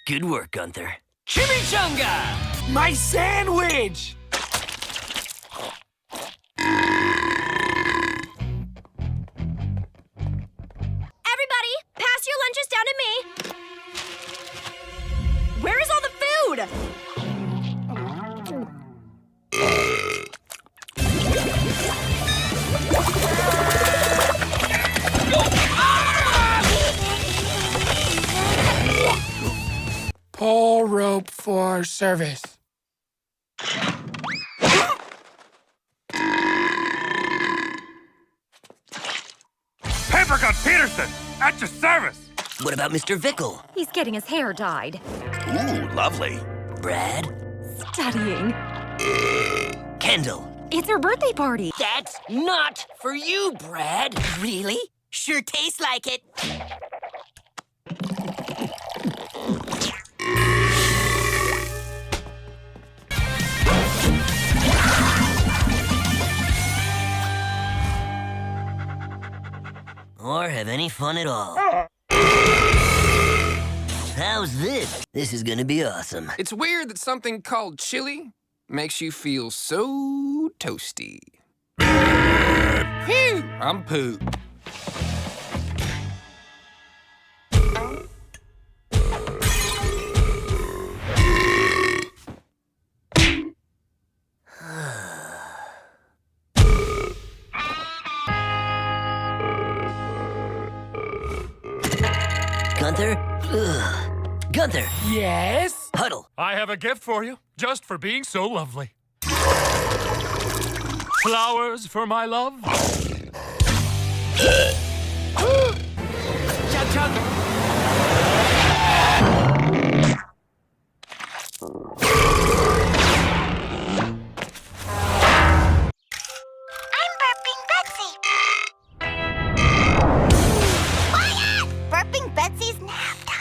Good work, Gunther. Chimichanga! My sandwich! Everybody, pass your lunches down to me. Where is all the food? Pull rope for service. Paper Cut Peterson, at your service. What about Mr. Vickle? He's getting his hair dyed. Ooh, lovely. Brad? Studying. Kendall? It's her birthday party. That's not for you, Brad. Really? Sure tastes like it. Or have any fun at all. How's this? This is gonna be awesome. It's weird that something called chili makes you feel so toasty. Phew, I'm poop. Gunther? Ugh. Gunther! Yes? Huddle! I have a gift for you, just for being so lovely. Flowers for my love. Chug, chug. I'm burping Betsy. Quiet! Burping Betsy's nap time.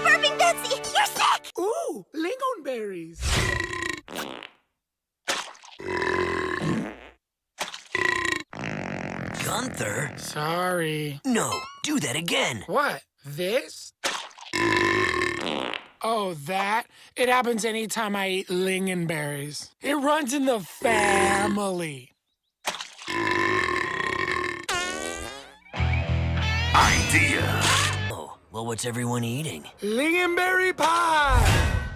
Burping Betsy, you're sick! Ooh, lingonberries. Gunther? Sorry. No, do that again. What? This? Oh, that? It happens anytime I eat lingonberries. It runs in the family. Idea. Oh, well, what's everyone eating? Lingonberry pie!